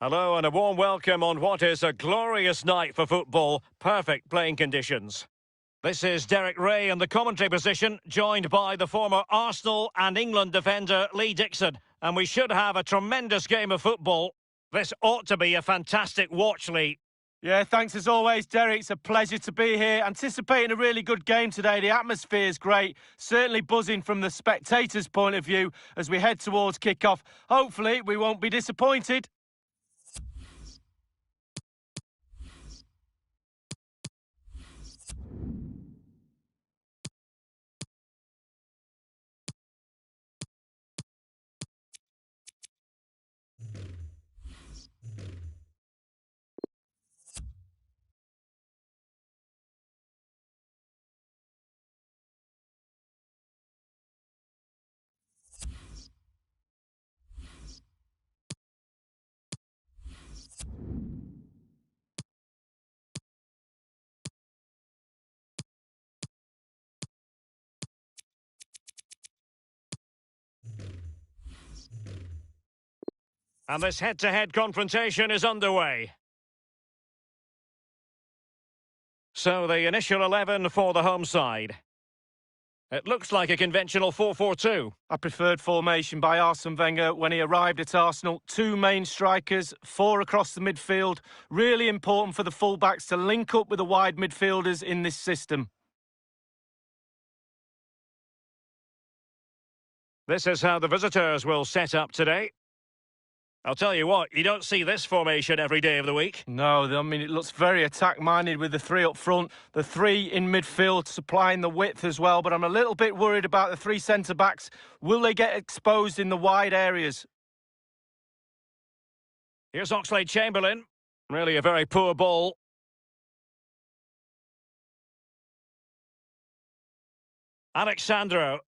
Hello and a warm welcome on what is a glorious night for football. Perfect playing conditions. This is Derek Ray in the commentary position, joined by the former Arsenal and England defender Lee Dixon. And we should have a tremendous game of football. This ought to be a fantastic watch, Lee. Yeah, thanks as always, Derek. It's a pleasure to be here. Anticipating a really good game today. The atmosphere is great. Certainly buzzing from the spectators' point of view as we head towards kick-off. Hopefully, we won't be disappointed. And this head-to-head confrontation is underway. So the initial 11 for the home side. It looks like a conventional 4-4-2. A preferred formation by Arsene Wenger when he arrived at Arsenal. Two main strikers, four across the midfield. Really important for the fullbacks to link up with the wide midfielders in this system. This is how the visitors will set up today. I'll tell you what, you don't see this formation every day of the week. No, I mean, it looks very attack-minded with the three up front, the three in midfield supplying the width as well, but I'm a little bit worried about the three centre-backs. Will they get exposed in the wide areas? Here's Oxlade-Chamberlain. Really a very poor ball. Alexandro.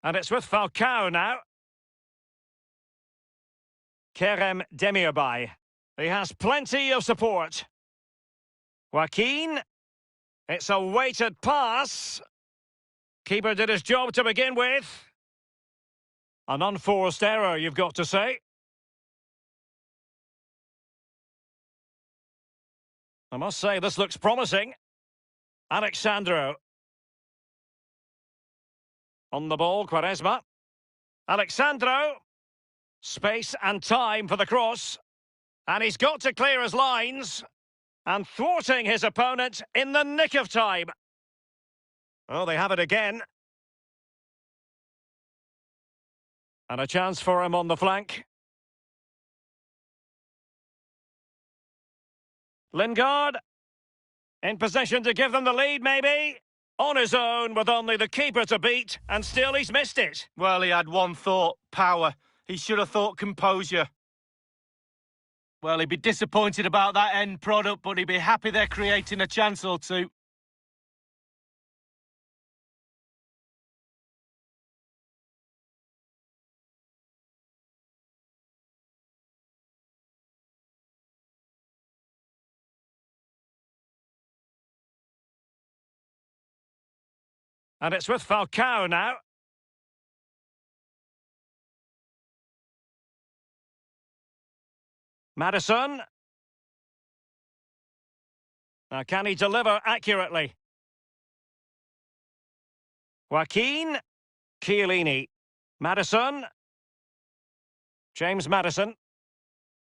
And it's with Falcao now. Kerem Demirbay. He has plenty of support. Joaquin. It's a weighted pass. Keeper did his job to begin with. An unforced error, you've got to say. I must say, this looks promising. Alexandro. On the ball, Quaresma. Alexandro. Space and time for the cross. And he's got to clear his lines. And thwarting his opponent in the nick of time. Oh, they have it again. And a chance for him on the flank. Lingard. In position to give them the lead, maybe. On his own with only the keeper to beat. And still he's missed it. Well, he had one thought, power. He should have thought composure. Well, he'd be disappointed about that end product, but he'd be happy they're creating a chance or two. And it's with Falcao now. Maddison. Now, can he deliver accurately? Joaquin. Chiellini. Maddison. James Maddison.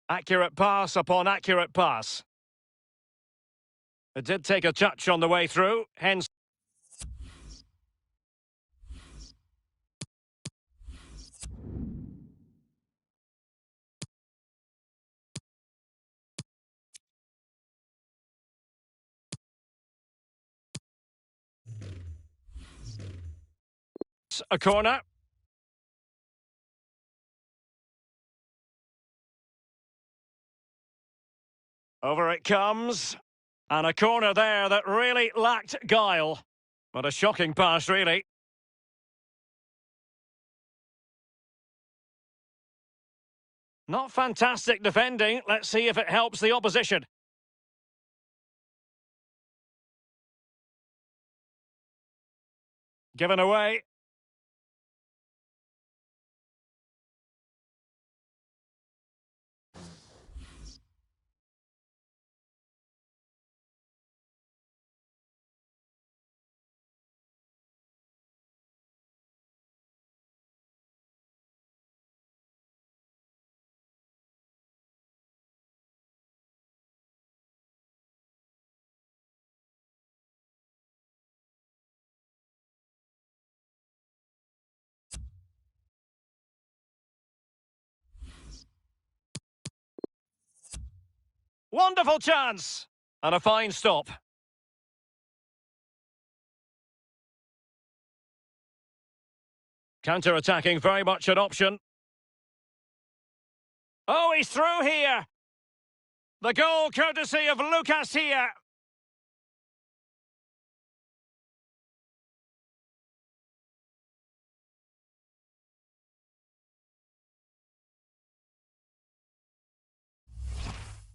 Accurate pass upon accurate pass. It did take a touch on the way through, hence... A corner. Over it comes. And a corner there that really lacked guile. But a shocking pass, really. Not fantastic defending. Let's see if it helps the opposition. Given away. Wonderful chance! And a fine stop. Counter-attacking, very much an option. Oh, he's through here! The goal courtesy of Lucas here.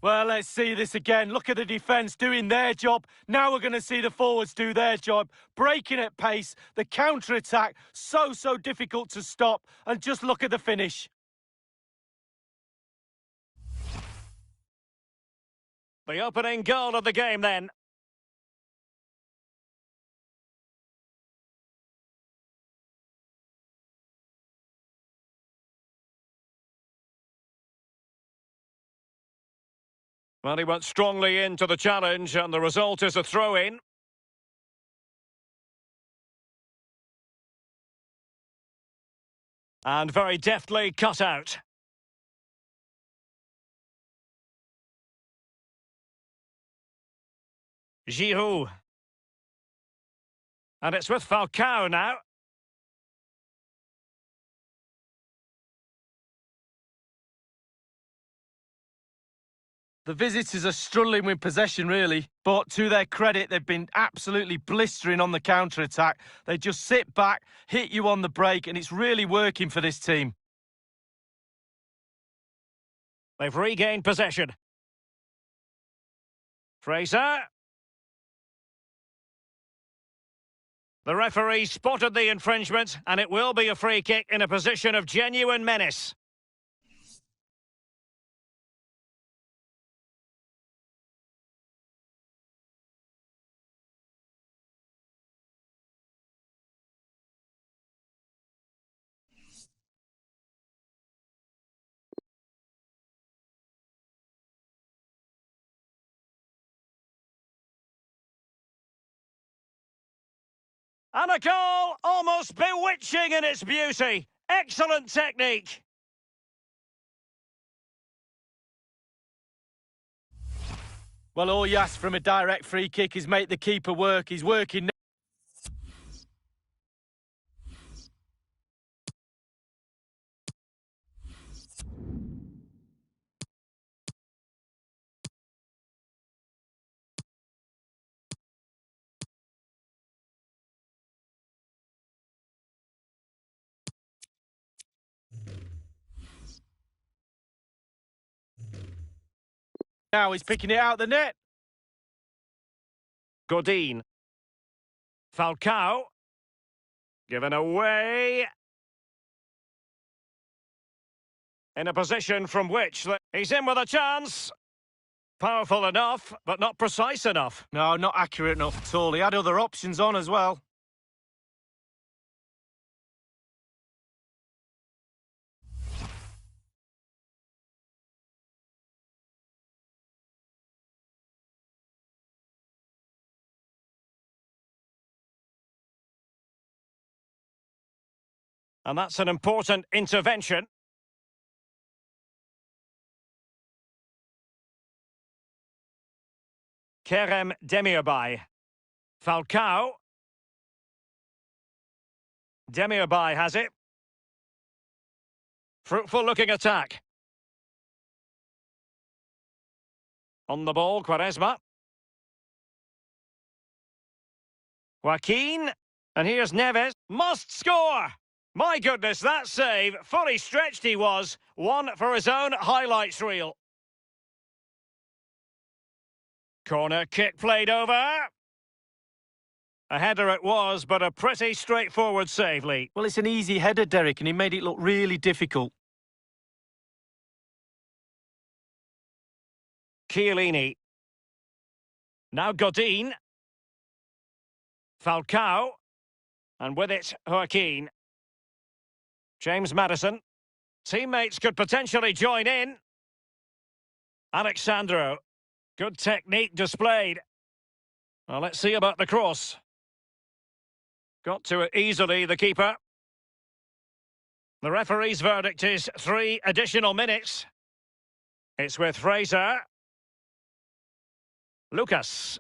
Well, let's see this again. Look at the defence doing their job. Now we're going to see the forwards do their job. Breaking at pace, the counter-attack, so difficult to stop. And just look at the finish. The opening goal of the game then. Well, he went strongly into the challenge, and the result is a throw-in. And very deftly cut out. Giroud. And it's with Falcao now. The visitors are struggling with possession, really. But to their credit, they've been absolutely blistering on the counter-attack. They just sit back, hit you on the break, and it's really working for this team. They've regained possession. Fraser. The referee spotted the infringement, and it will be a free kick in a position of genuine menace. And a goal almost bewitching in its beauty. Excellent technique. Well, all you ask from a direct free kick is make the keeper work. He's working now. He's picking it out the net. Godin. Falcao. Given away. In a position from which he's in with a chance. Powerful enough, but not precise enough. No, not accurate enough at all. He had other options on as well. And that's an important intervention. Kerem Demirbay. Falcao. Demirbay has it. Fruitful looking attack. On the ball, Quaresma. Joaquin. And here's Neves. Must score! My goodness, that save. Fully stretched he was. One for his own highlights reel. Corner kick played over. A header it was, but a pretty straightforward save, Lee. Well, it's an easy header, Derek, and he made it look really difficult. Chiellini. Now Godin. Falcao. And with it, Joaquin. James Maddison. Teammates could potentially join in. Alexandro. Good technique displayed. Well, let's see about the cross. Got to it easily, the keeper. The referee's verdict is 3 additional minutes. It's with Fraser. Lucas.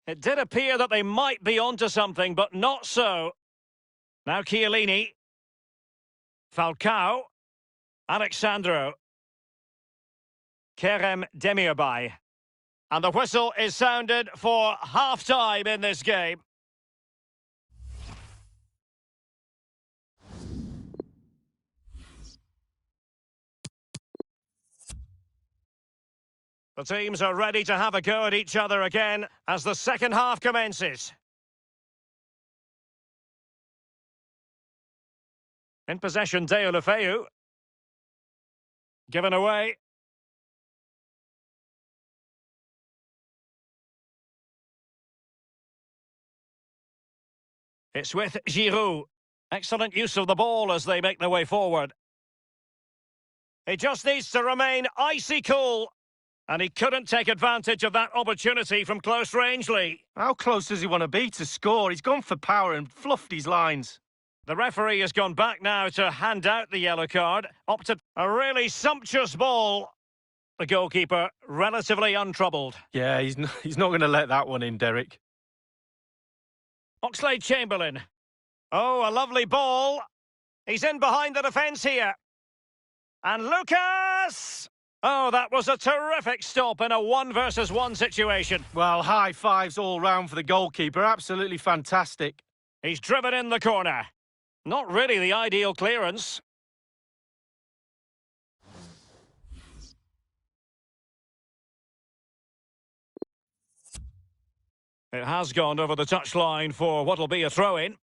It did appear that they might be onto something, but not so. Now Chiellini. Falcao. Alexandro. Kerem Demirbay. And the whistle is sounded for half-time in this game. The teams are ready to have a go at each other again as the second half commences. In possession, Deulofeu. Given away. It's with Giroud. Excellent use of the ball as they make their way forward. He just needs to remain icy cool. And he couldn't take advantage of that opportunity from close range, Lee. How close does he want to be to score? He's gone for power and fluffed his lines. The referee has gone back now to hand out the yellow card. Opted a really sumptuous ball. The goalkeeper relatively untroubled. Yeah, he's not going to let that one in, Derek. Oxlade-Chamberlain. Oh, a lovely ball. He's in behind the defence here. And Lucas! Oh, that was a terrific stop in a 1-versus-1 situation. Well, high fives all round for the goalkeeper. Absolutely fantastic. He's driven in the corner. Not really the ideal clearance. It has gone over the touchline for what'll be a throw-in.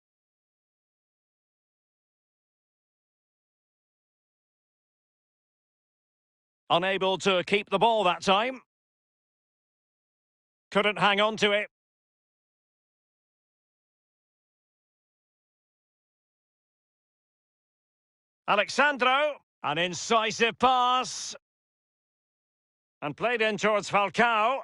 Unable to keep the ball that time. Couldn't hang on to it. Alexandro, an incisive pass. And played in towards Falcao.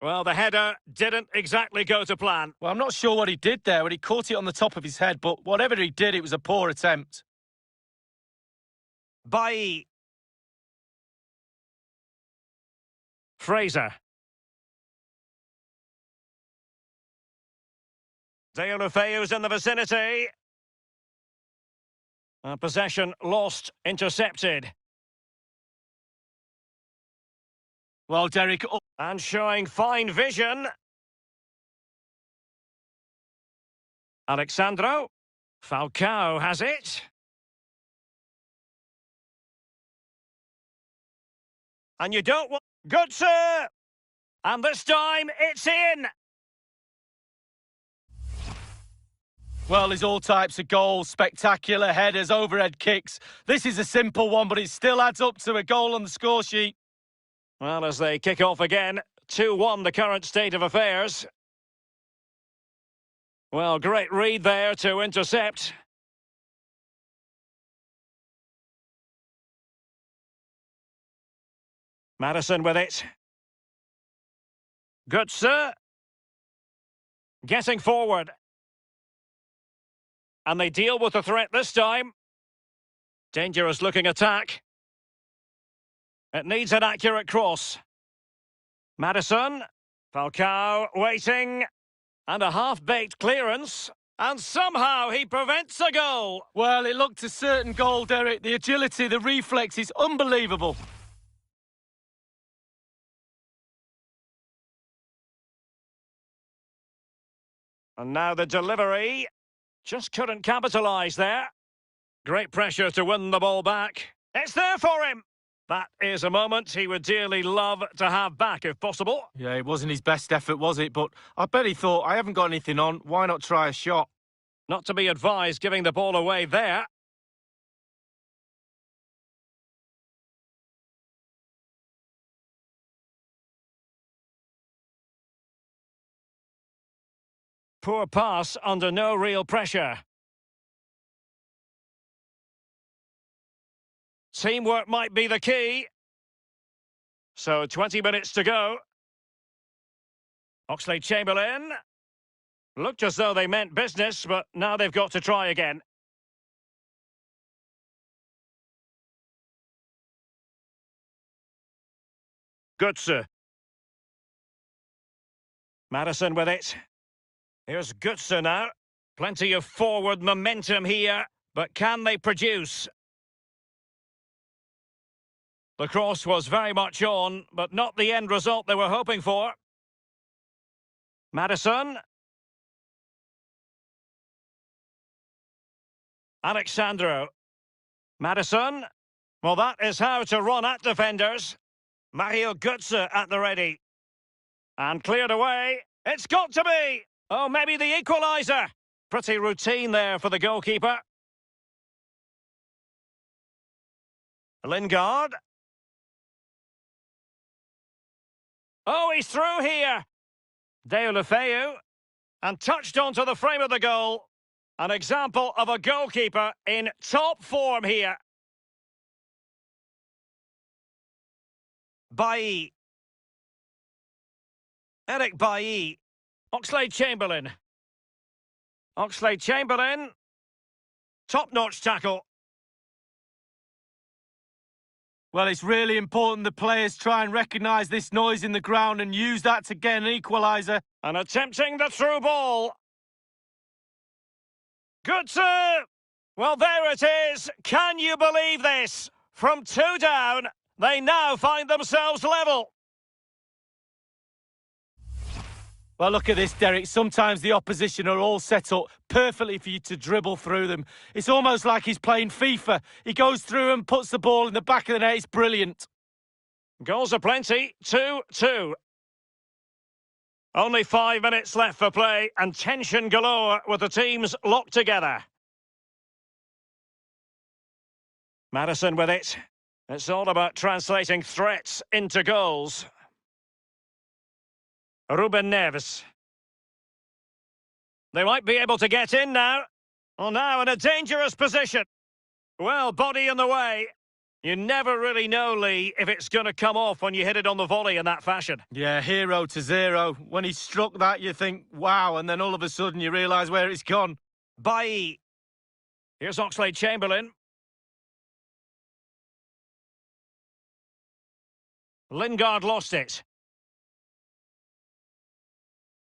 Well, the header didn't exactly go to plan. Well, I'm not sure what he did there when he caught it on the top of his head, but whatever he did, it was a poor attempt. Bailly. Fraser. Deulofeu's in the vicinity. Possession lost, intercepted. Well, Derek... And showing fine vision. Alexandro. Falcao has it. And you don't want... Good, sir! And this time, it's in! Well, there's all types of goals, spectacular headers, overhead kicks. This is a simple one, but it still adds up to a goal on the score sheet. Well, as they kick off again, 2-1 the current state of affairs. Well, great read there to intercept. Maddison with it. Good, sir. Getting forward. And they deal with the threat this time. Dangerous looking attack. It needs an accurate cross. Maddison. Falcao waiting. And a half-baked clearance. And somehow he prevents a goal. Well, it looked a certain goal, Derek. The agility, the reflex is unbelievable. And now the delivery. Just couldn't capitalise there. Great pressure to win the ball back. It's there for him. That is a moment he would dearly love to have back if possible. Yeah, it wasn't his best effort, was it? But I bet he thought, I haven't got anything on, why not try a shot? Not to be advised giving the ball away there. Poor pass under no real pressure. Teamwork might be the key. So 20 minutes to go. Oxlade-Chamberlain. Looked as though they meant business, but now they've got to try again. Götze. Madison with it. Here's Götze now. Plenty of forward momentum here, but can they produce? The cross was very much on, but not the end result they were hoping for. Madison. Alexandro. Madison. Well, that is how to run at defenders. Mario Götze at the ready. And cleared away. It's got to be! Oh, maybe the equaliser. Pretty routine there for the goalkeeper. Lingard. Oh, he's through here. Deulofeu. And touched onto the frame of the goal. An example of a goalkeeper in top form here. Bailly. Eric Bailly. Oxlade-Chamberlain. Oxlade-Chamberlain. Top-notch tackle. Well, it's really important the players try and recognise this noise in the ground and use that to get an equaliser. And attempting the through ball. Götze! Well, there it is. Can you believe this? From 2 down, they now find themselves level. Well, look at this, Derek. Sometimes the opposition are all set up perfectly for you to dribble through them. It's almost like he's playing FIFA. He goes through and puts the ball in the back of the net. It's brilliant. Goals aplenty. 2-2. Only 5 minutes left for play and tension galore with the teams locked together. Madison with it. It's all about translating threats into goals. Ruben Neves. They might be able to get in now. Well, now in a dangerous position. Well, body in the way. You never really know, Lee, if it's going to come off when you hit it on the volley in that fashion. Yeah, 0-0. When he struck that, you think, wow, and then all of a sudden you realise where it's gone. Bailly. Here's Oxlade-Chamberlain. Lingard lost it.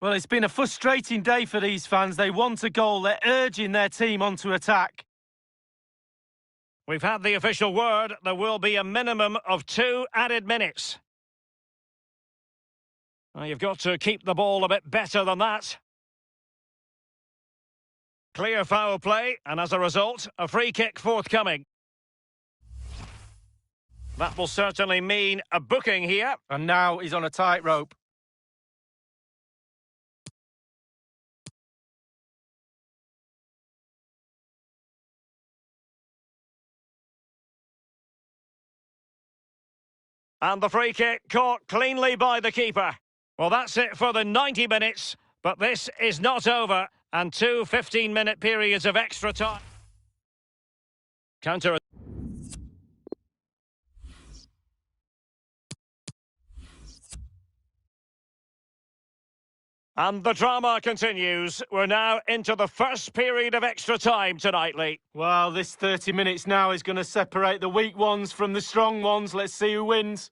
Well, it's been a frustrating day for these fans. They want a goal. They're urging their team onto attack. We've had the official word. There will be a minimum of 2 added minutes. Well, you've got to keep the ball a bit better than that. Clear foul play, and as a result, a free kick forthcoming. That will certainly mean a booking here. And now he's on a tightrope. And the free kick caught cleanly by the keeper. Well, that's it for the 90 minutes, but this is not over. And 2 15-minute periods of extra time. Counter. And the drama continues. We're now into the first period of extra time tonight, Lee. Well, this 30 minutes now is going to separate the weak ones from the strong ones. Let's see who wins.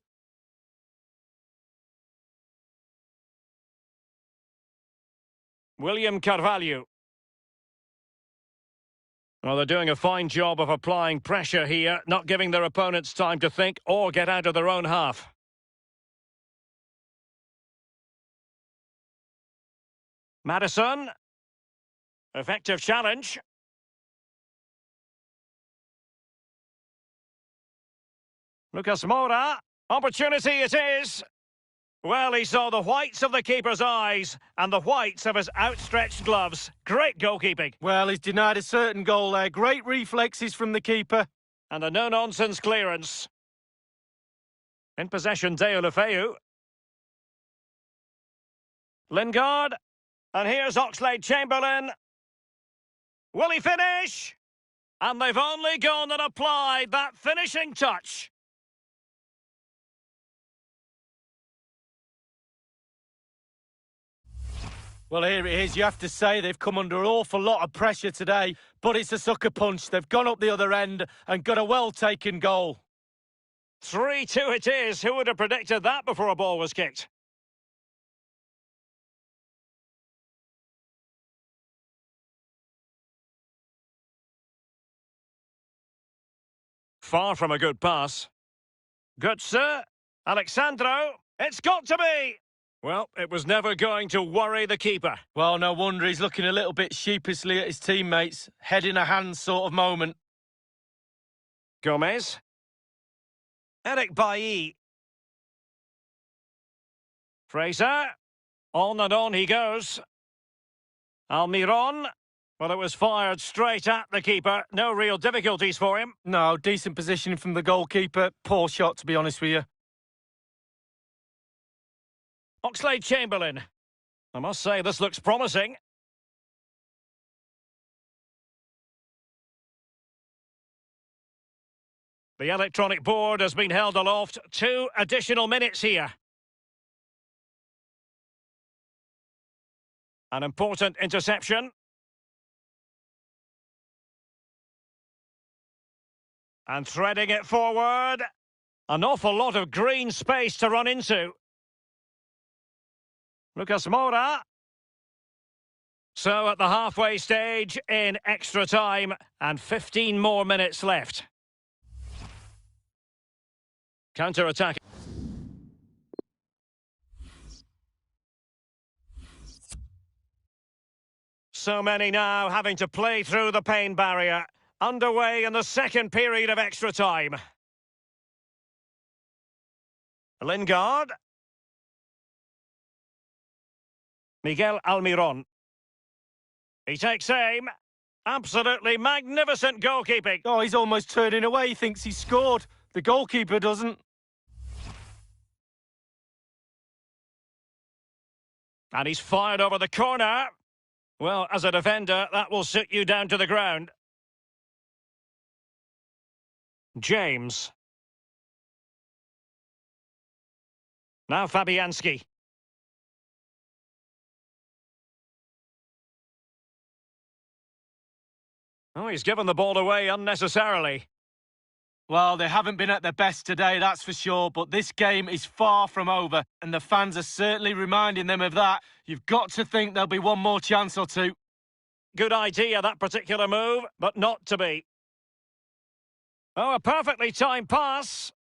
William Carvalho. Well, they're doing a fine job of applying pressure here, not giving their opponents time to think or get out of their own half. Madison. Effective challenge. Lucas Moura. Opportunity it is. Well, he saw the whites of the keeper's eyes and the whites of his outstretched gloves. Great goalkeeping. Well, he's denied a certain goal there. Great reflexes from the keeper. And a no-nonsense clearance. In possession, Deulofeu. Lingard. And here's Oxlade-Chamberlain. Will he finish? And they've only gone and applied that finishing touch. Well, here it is. You have to say they've come under an awful lot of pressure today, but it's a sucker punch. They've gone up the other end and got a well-taken goal. 3-2 it is. Who would have predicted that before a ball was kicked? Far from a good pass. Good, sir. Alexandro, it's got to be! Well, it was never going to worry the keeper. Well, no wonder he's looking a little bit sheepishly at his teammates. Head in a hand sort of moment. Gomez. Eric Bailly. Fraser. On and on he goes. Almiron. Well, it was fired straight at the keeper. No real difficulties for him. No, decent positioning from the goalkeeper. Poor shot, to be honest with you. Oxlade-Chamberlain. I must say, this looks promising. The electronic board has been held aloft. 2 additional minutes here. An important interception. And threading it forward. An awful lot of green space to run into. Lucas Moura. So at the halfway stage in extra time and 15 more minutes left. Counter-attack. So many now having to play through the pain barrier. Underway in the second period of extra time. Lingard. Miguel Almiron. He takes aim. Absolutely magnificent goalkeeping. Oh, he's almost turning away. He thinks he's scored. The goalkeeper doesn't. And he's fired over the corner. Well, as a defender, that will sit you down to the ground. James. Now Fabianski. Oh, he's given the ball away unnecessarily. Well, they haven't been at their best today, that's for sure, but this game is far from over, and the fans are certainly reminding them of that. You've got to think there'll be one more chance or two. Good idea, that particular move, but not to be. Oh, a perfectly timed pass.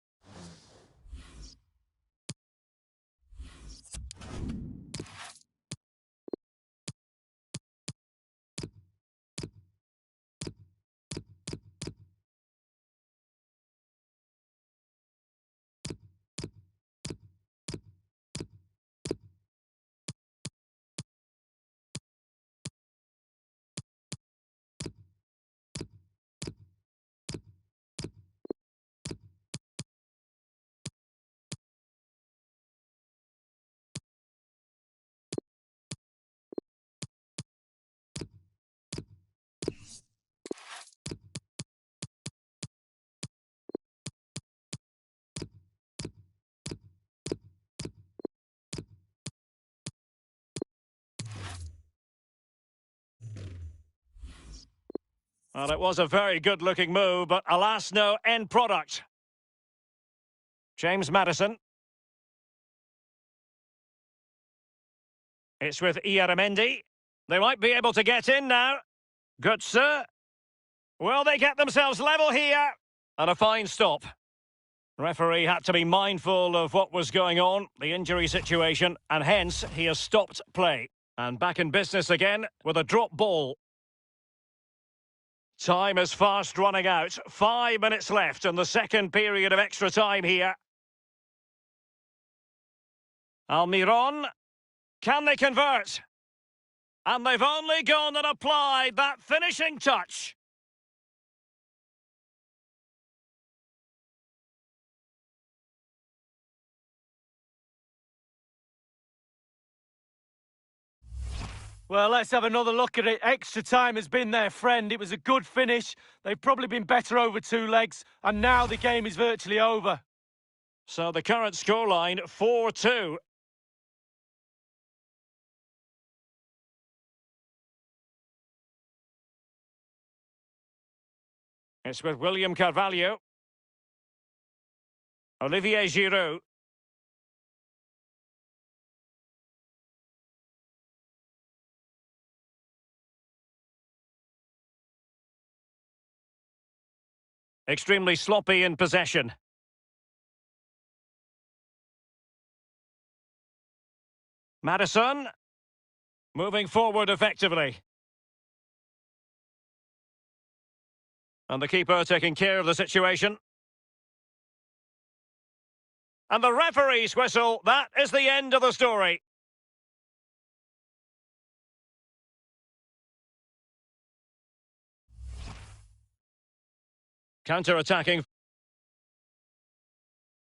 Well, it was a very good-looking move, but alas, no end product. James Maddison. It's with Ieramendi. They might be able to get in now. Good, sir. Will they get themselves level here? And a fine stop. Referee had to be mindful of what was going on, the injury situation, and hence he has stopped play. And back in business again with a drop ball. Time is fast running out. 5 minutes left in the second period of extra time here. Almiron. Can they convert? And they've only gone and applied that finishing touch. Well, let's have another look at it. Extra time has been their friend. It was a good finish. They've probably been better over 2 legs, and now the game is virtually over. So the current scoreline, 4-2. It's with William Carvalho. Olivier Giroud. Extremely sloppy in possession. Maddison. Moving forward effectively. And the keeper taking care of the situation. And the referee's whistle, that is the end of the story. Counter-attacking.